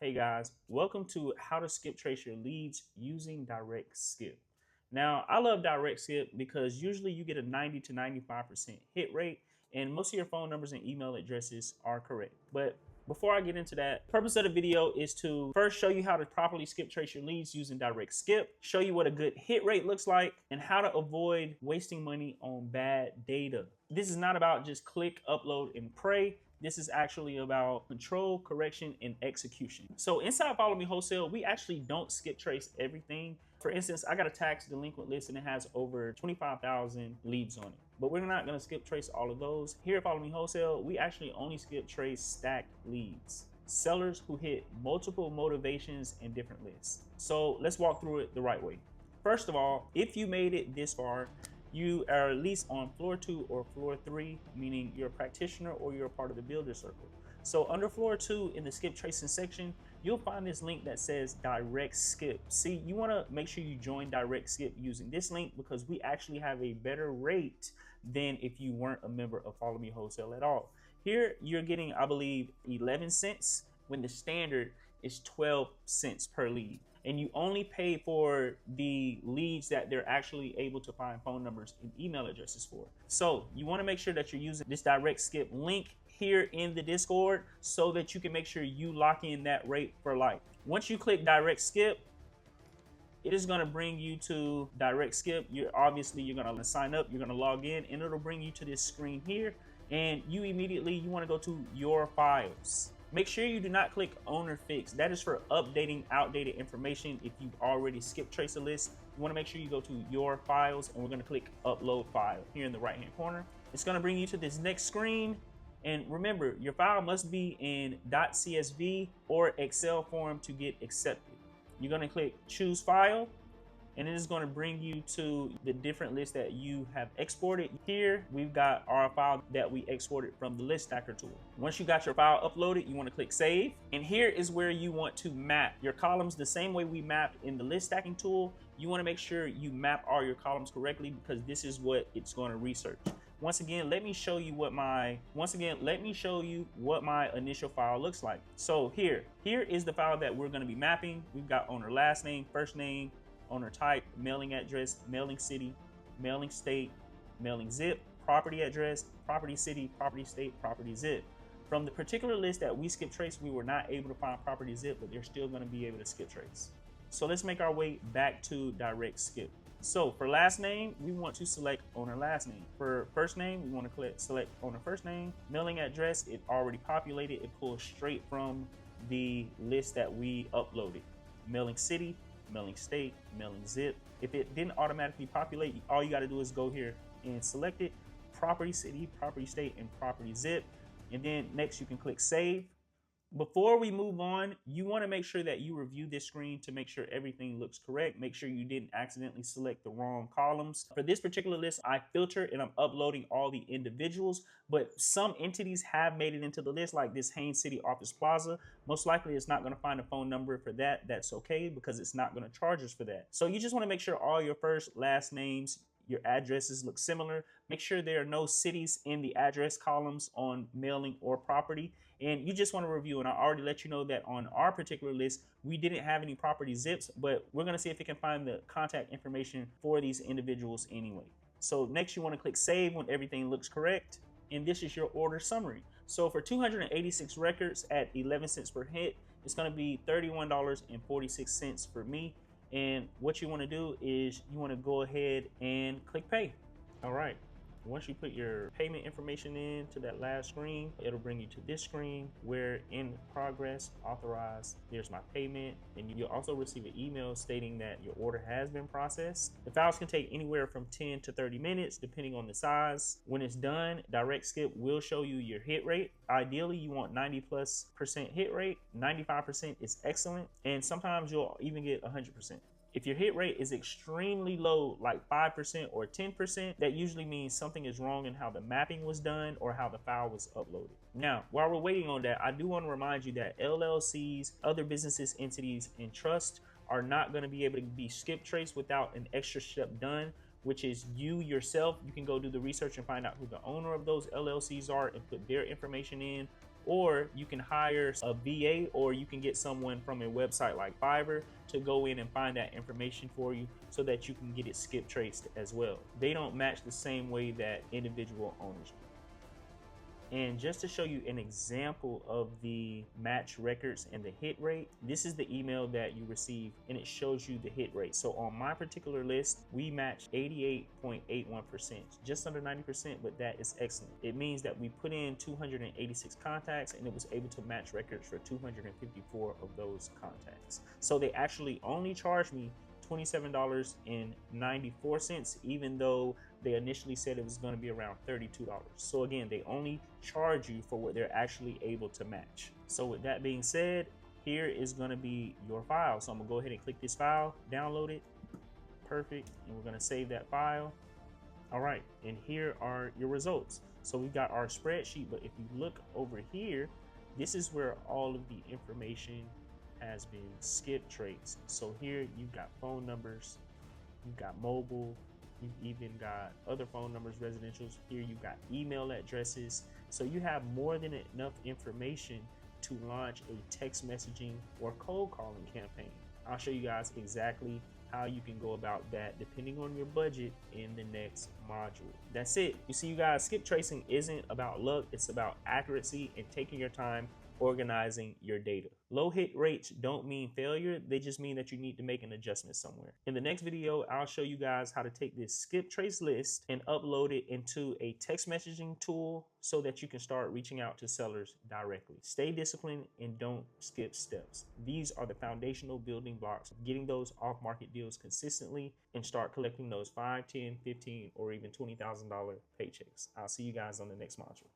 Hey guys, welcome to how to skip trace your leads using direct skip. Now, I love direct skip because usually you get a 90 to 95% hit rate and most of your phone numbers and email addresses are correct. But before I get into that, the purpose of the video is to first show you how to properly skip trace your leads using direct skip, show you what a good hit rate looks like, and how to avoid wasting money on bad data. This is not about just click, upload, and pray. This is actually about control, correction, and execution. So inside Follow Me Wholesale, we actually don't skip trace everything. For instance, I got a tax delinquent list and it has over 25,000 leads on it. But we're not gonna skip trace all of those. Here at Follow Me Wholesale, we actually only skip trace stacked leads. Sellers who hit multiple motivations in different lists. So let's walk through it the right way. First of all, if you made it this far, you are at least on floor 2 or floor 3, meaning you're a practitioner or you're a part of the builder circle. So under floor 2 in the skip tracing section, you'll find this link that says direct skip. See, you want to make sure you join direct skip using this link because we actually have a better rate than if you weren't a member of Follow Me Wholesale at all. Here you're getting, I believe, 11 cents when the standard is 12 cents per lead. And you only pay for the leads that they're actually able to find phone numbers and email addresses for. So you want to make sure that you're using this direct skip link here in the Discord so that you can make sure you lock in that rate for life. Once you click direct skip, it is going to bring you to direct skip. You're going to sign up, you're going to log in, and it'll bring you to this screen here. And you want to go to your files. Make sure you do not click owner fix. That is for updating outdated information. If you've already skip traced a list, you want to make sure you go to your files and we're going to click upload file here in the right hand corner. It's going to bring you to this next screen. And remember, your file must be in .csv or Excel form to get accepted. You're going to click choose file. And it is going to bring you to the different lists that you have exported. Here, we've got our file that we exported from the list stacker tool. Once you got your file uploaded, you want to click save. And here is where you want to map your columns the same way we mapped in the list stacking tool. You want to make sure you map all your columns correctly because this is what it's going to research. Once again, let me show you what my initial file looks like. So here is the file that we're going to be mapping. We've got owner last name, first name, owner type, mailing address, mailing city, mailing state, mailing zip, property address, property city, property state, property zip. From the particular list that we skip trace, we were not able to find property zip, but they're still going to be able to skip trace. So let's make our way back to direct skip. So for last name, we want to select owner last name. For first name, we want to select owner first name. Mailing address, it already populated. It pulls straight from the list that we uploaded. Mailing city, mailing state, mailing zip. If it didn't automatically populate, all you got to do is go here and select it, property city, property state, and property zip. And then next you can click save. Before we move on, you want to make sure that you review this screen to make sure everything looks correct. Make sure you didn't accidentally select the wrong columns. For this particular list, I filtered and I'm uploading all the individuals, but some entities have made it into the list, like this Haines City Office Plaza. Most likely it's not going to find a phone number for that. That's okay because it's not going to charge us for that. So you just want to make sure all your first, last names, your addresses look similar. Make sure there are no cities in the address columns on mailing or property. And you just want to review. And I already let you know that on our particular list, we didn't have any property zips, but we're going to see if it can find the contact information for these individuals anyway. So next you want to click save when everything looks correct. And this is your order summary. So for 286 records at 11 cents per hit, it's going to be $31.46 for me. And what you want to do is you want to go ahead and click pay. All right. Once you put your payment information in to that last screen, it'll bring you to this screen where in progress, authorized, there's my payment. And you'll also receive an email stating that your order has been processed. The files can take anywhere from 10 to 30 minutes, depending on the size. When it's done, direct skip will show you your hit rate. Ideally, you want 90+% hit rate. 95% is excellent. And sometimes you'll even get 100%. If your hit rate is extremely low, like 5% or 10%, that usually means something is wrong in how the mapping was done or how the file was uploaded. Now, while we're waiting on that, I do want to remind you that LLCs, other businesses, entities, and trusts are not going to be able to be skip traced without an extra step done, which is you yourself. You can go do the research and find out who the owner of those LLCs are and put their information in. or you can hire a VA, or you can get someone from a website like Fiverr to go in and find that information for you so that you can get it skip traced as well. They don't match the same way that individual owners do. And just to show you an example of the match records and the hit rate, this is the email that you receive and it shows you the hit rate. So on my particular list, we matched 88.81%, just under 90%, but that is excellent. It means that we put in 286 contacts and it was able to match records for 254 of those contacts. So they actually only charged me $27.94, even though they initially said it was going to be around $32. So again, they only charge you for what they're actually able to match. So with that being said, here is going to be your file. So I'm gonna go ahead and click this file, download it. Perfect. And we're going to save that file. All right, and here are your results. So we've got our spreadsheet, but if you look over here, this is where all of the information has been skip traced. So here you've got phone numbers, you've got mobile, you've even got other phone numbers, residentials. Here you've got email addresses. So you have more than enough information to launch a text messaging or cold calling campaign. I'll show you guys exactly how you can go about that depending on your budget in the next module. That's it. You see, you guys, skip tracing isn't about luck, it's about accuracy and taking your time organizing your data. Low hit rates don't mean failure, they just mean that you need to make an adjustment somewhere. In the next video, I'll show you guys how to take this skip trace list and upload it into a text messaging tool so that you can start reaching out to sellers directly. Stay disciplined and don't skip steps. These are the foundational building blocks of getting those off-market deals consistently and start collecting those $5, $10, $15, or even $20,000 paychecks. I'll see you guys on the next module.